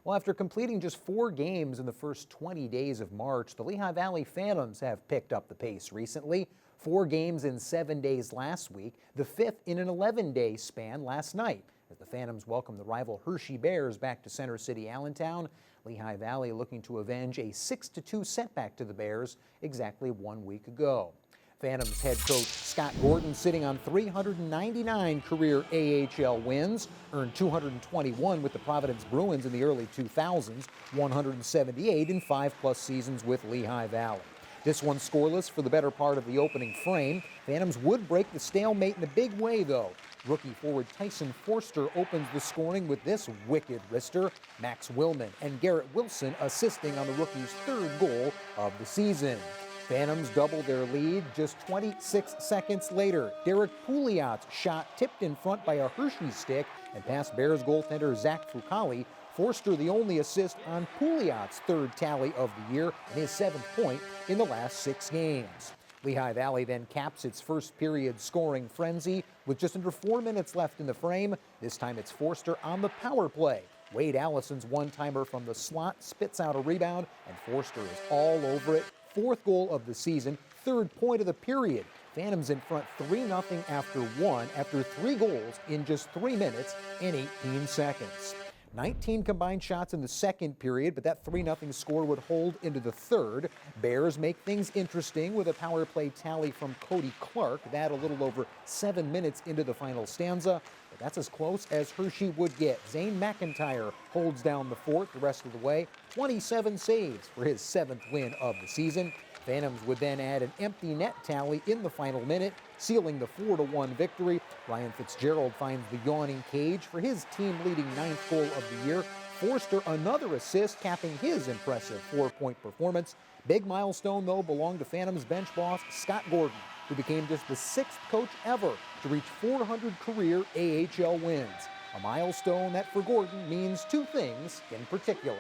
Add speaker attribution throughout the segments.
Speaker 1: Well, after completing just 4 games in the first 20 days of March, the Lehigh Valley Phantoms have picked up the pace recently. 4 games in 7 days last week, the 5th in an 11-day span last night, as the Phantoms welcome the rival Hershey Bears back to Center City, Allentown. Lehigh Valley looking to avenge a 6-2 setback to the Bears exactly 1 week ago. Phantoms head coach Scott Gordon sitting on 399 career AHL wins, earned 221 with the Providence Bruins in the early 2000s, 178 in 5+ seasons with Lehigh Valley. This one scoreless for the better part of the opening frame. Phantoms would break the stalemate in a big way, though. Rookie forward Tyson Forster opens the scoring with this wicked wrister. Max Willman and Garrett Wilson assisting on the rookie's 3rd goal of the season. Phantoms double their lead just 26 seconds later. Derek Pouliot's shot tipped in front by a Hershey stick and past Bears goaltender Zach Fucali. Forster the only assist on Pouliot's 3rd tally of the year and his 7th point in the last 6 games. Lehigh Valley then caps its first period scoring frenzy with just under 4 minutes left in the frame. This time it's Forster on the power play. Wade Allison's one-timer from the slot spits out a rebound, and Forster is all over it. 4th goal of the season, 3rd point of the period. Phantoms in front 3-0 after 3 goals in just 3 minutes and 18 seconds. 19 combined shots in the 2nd period, but that 3-0 score would hold into the 3rd. Bears make things interesting with a power play tally from Cody Clark. That a little over 7 minutes into the final stanza. But that's as close as Hershey would get. Zane McIntyre holds down the fort the rest of the way. 27 saves for his 7th win of the season. Phantoms would then add an empty net tally in the final minute, sealing the 4-1 victory. Ryan Fitzgerald finds the yawning cage for his team-leading 9th goal of the year. Forster another assist, capping his impressive 4-point performance. Big milestone, though, belonged to Phantoms bench boss Scott Gordon, who became just the 6th coach ever to reach 400 career AHL wins. A milestone that for Gordon means 2 things in particular.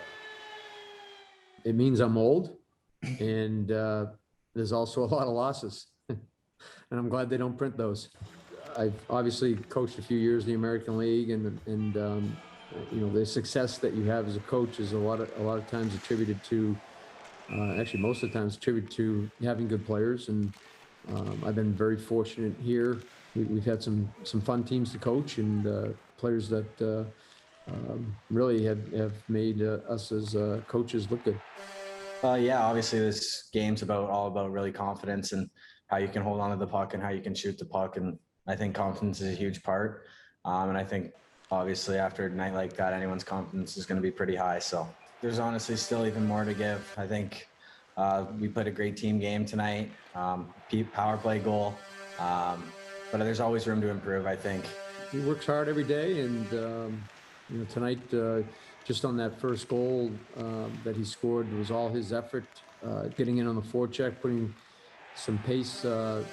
Speaker 2: It means I'm old, and there's also a lot of losses. And I'm glad they don't print those. I've obviously coached a few years in the American League, and you know, the success that you have as a coach is a lot of times attributed to, actually most of the times attributed to having good players. And I've been very fortunate here. We've had some fun teams to coach, and players that really have made us as coaches look good.
Speaker 3: Yeah, obviously this game's all about really confidence and how you can hold on to the puck and how you can shoot the puck. And I think confidence is a huge part. And I think obviously after a night like that, anyone's confidence is going to be pretty high. So there's honestly still even more to give. I think we played a great team game tonight, power play goal, but there's always room to improve, I think.
Speaker 2: He works hard every day, and you know, tonight, just on that first goal that he scored, was all his effort, getting in on the forecheck, putting some pace and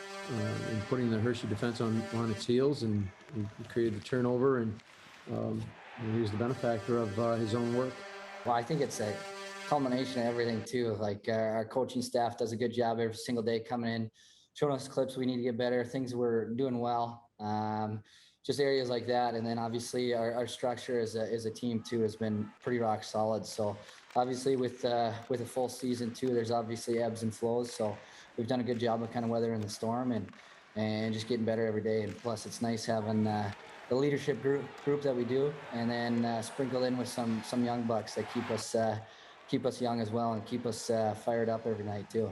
Speaker 2: putting the Hershey defense on its heels, and he created the turnover, and he was the benefactor of his own work.
Speaker 4: Well, I think it's a culmination of everything too. Like our coaching staff does a good job every single day coming in, showing us clips we need to get better, things we're doing well, just areas like that. And then obviously our structure as a team too has been pretty rock solid. So obviously with a full season too, there's obviously ebbs and flows. So we've done a good job of kind of weathering the storm and just getting better every day. And plus it's nice having the leadership group that we do, and then sprinkled in with some young bucks that keep us young as well and keep us fired up every night too.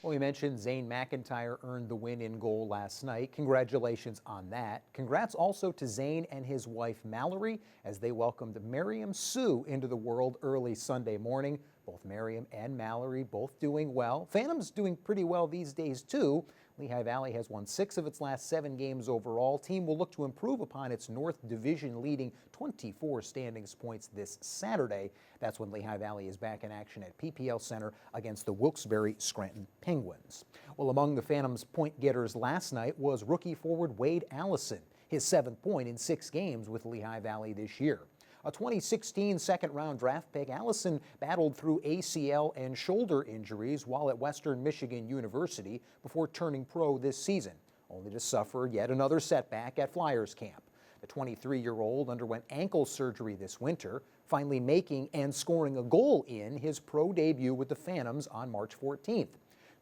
Speaker 1: Well, we mentioned Zane McIntyre earned the win in goal last night. Congratulations on that. Congrats also to Zane and his wife Mallory as they welcomed Miriam Sue into the world early Sunday morning. Both Miriam and Mallory both doing well. Phantoms doing pretty well these days too. Lehigh Valley has won 6 of its last 7 games overall. Team will look to improve upon its North Division leading 24 standings points this Saturday. That's when Lehigh Valley is back in action at PPL Center against the Wilkes-Barre Scranton Penguins. Well, among the Phantoms' point getters last night was rookie forward Wade Allison, his 7th point in 6 games with Lehigh Valley this year. A 2016 second-round draft pick, Allison battled through ACL and shoulder injuries while at Western Michigan University before turning pro this season, only to suffer yet another setback at Flyers camp. The 23-year-old underwent ankle surgery this winter, finally making and scoring a goal in his pro debut with the Phantoms on March 14th.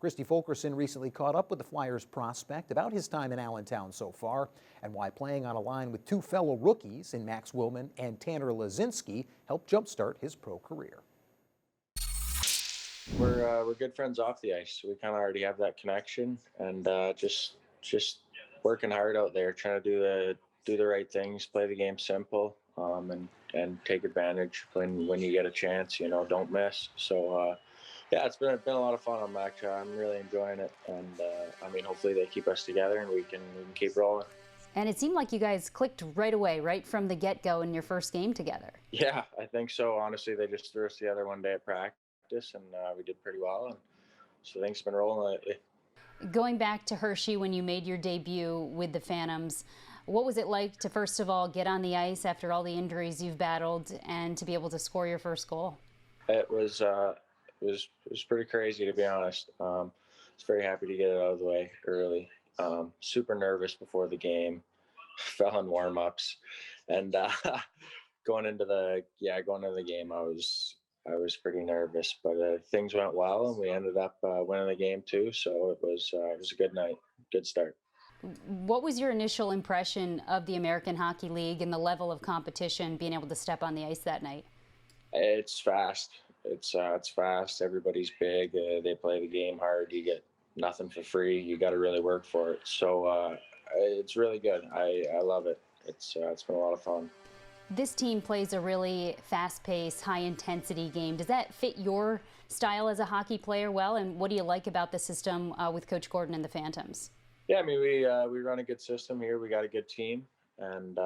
Speaker 1: Christy Fulkerson recently caught up with the Flyers prospect about his time in Allentown so far and why playing on a line with two fellow rookies in Max Willman and Tanner Lazinski helped jumpstart his pro career.
Speaker 5: We're good friends off the ice. So we kind of already have that connection, and just working hard out there, trying to do the right things, play the game simple, and take advantage when you get a chance. Don't miss. So yeah, it's been a lot of fun. I'm really enjoying it, and hopefully they keep us together and we can keep rolling.
Speaker 6: And it seemed like you guys clicked right away, right from the get-go in your first game together.
Speaker 5: Yeah, I think so. Honestly, they just threw us together one day at practice, and we did pretty well. And so things have been rolling lately.
Speaker 6: Going back to Hershey when you made your debut with the Phantoms, what was it like to first of all get on the ice after all the injuries you've battled and to be able to score your first goal?
Speaker 5: It was pretty crazy, to be honest. I was very happy to get it out of the way early. Super nervous before the game, fell in warm-ups, and going into the game, I was pretty nervous, but things went well, and we ended up winning the game too. So it was a good night, good start.
Speaker 6: What was your initial impression of the American Hockey League and the level of competition being able to step on the ice that night?
Speaker 5: It's fast. It's fast. Everybody's big. They play the game hard. You get nothing for free. You got to really work for it. So it's really good. I love it. It's been a lot of fun.
Speaker 6: This team plays a really fast-paced, high-intensity game. Does that fit your style as a hockey player well? And what do you like about the system with Coach Gordon and the Phantoms?
Speaker 5: Yeah, we run a good system here. We got a good team, and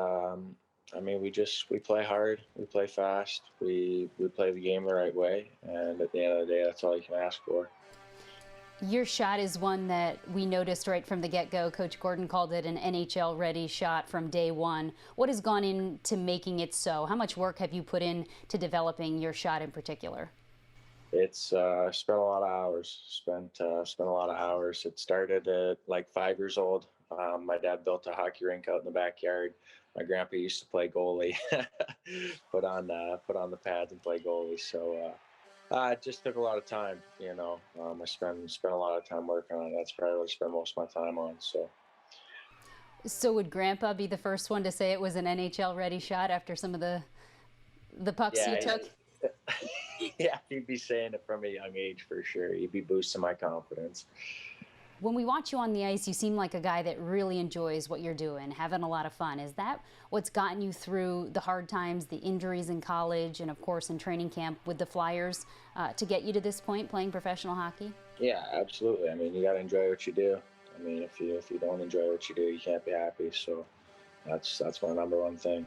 Speaker 5: we play hard. We play fast. We play the game the right way. And at the end of the day, that's all you can ask for.
Speaker 6: Your shot is one that we noticed right from the get-go. Coach Gordon called it an NHL-ready shot from day one. What has gone into making it so? How much work have you put in to developing your shot in particular?
Speaker 5: It's spent a lot of hours. Spent a lot of hours. It started at like 5 years old. My dad built a hockey rink out in the backyard. My grandpa used to play goalie. put on the pads and play goalie. So. It just took a lot of time, I spent a lot of time working on it. That's probably what I spend most of my time on.
Speaker 6: So would Grandpa be the first one to say it was an NHL-ready shot after some of the pucks you took?
Speaker 5: Yeah, he'd be saying it from a young age for sure. He'd be boosting my confidence.
Speaker 6: When we watch you on the ice, you seem like a guy that really enjoys what you're doing, having a lot of fun. Is that what's gotten you through the hard times, the injuries in college, and of course in training camp with the Flyers to get you to this point, playing professional hockey?
Speaker 5: Yeah, absolutely. You got to enjoy what you do. If you don't enjoy what you do, you can't be happy. So that's my number one thing.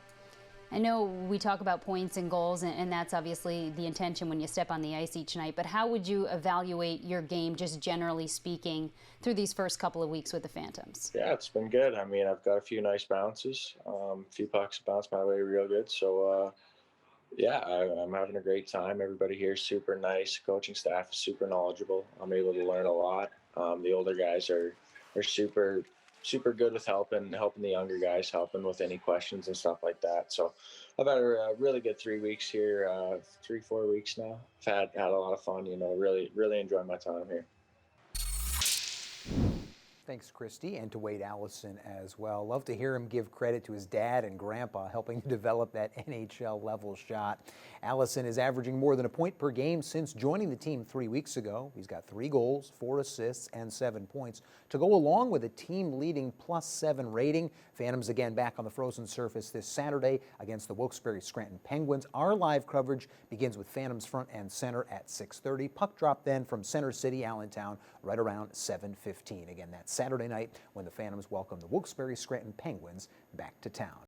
Speaker 6: I know we talk about points and goals, and that's obviously the intention when you step on the ice each night, but how would you evaluate your game, just generally speaking, through these first couple of weeks with the Phantoms?
Speaker 5: Yeah, it's been good. I've got a few nice bounces, a few pucks bounce my way real good. So, yeah, I'm having a great time. Everybody here is super nice. Coaching staff is super knowledgeable. I'm able to learn a lot. The older guys are super good with helping the younger guys, helping with any questions and stuff like that. So I've had a really good 3 weeks here, 3-4 weeks now. I've had a lot of fun, really enjoying my time here.
Speaker 1: Thanks, Christy, and to Wade Allison as well. Love to hear him give credit to his dad and grandpa helping to develop that NHL level shot. Allison is averaging more than a point per game since joining the team 3 weeks ago. He's got 3 goals, 4 assists, and 7 points to go along with a team-leading +7 rating. Phantoms again back on the frozen surface this Saturday against the Wilkes-Barre Scranton Penguins. Our live coverage begins with Phantoms front and center at 6:30. Puck drop then from Center City, Allentown, right around 7:15. Again, that's Saturday night when the Phantoms welcome the Wilkes-Barre Scranton Penguins back to town.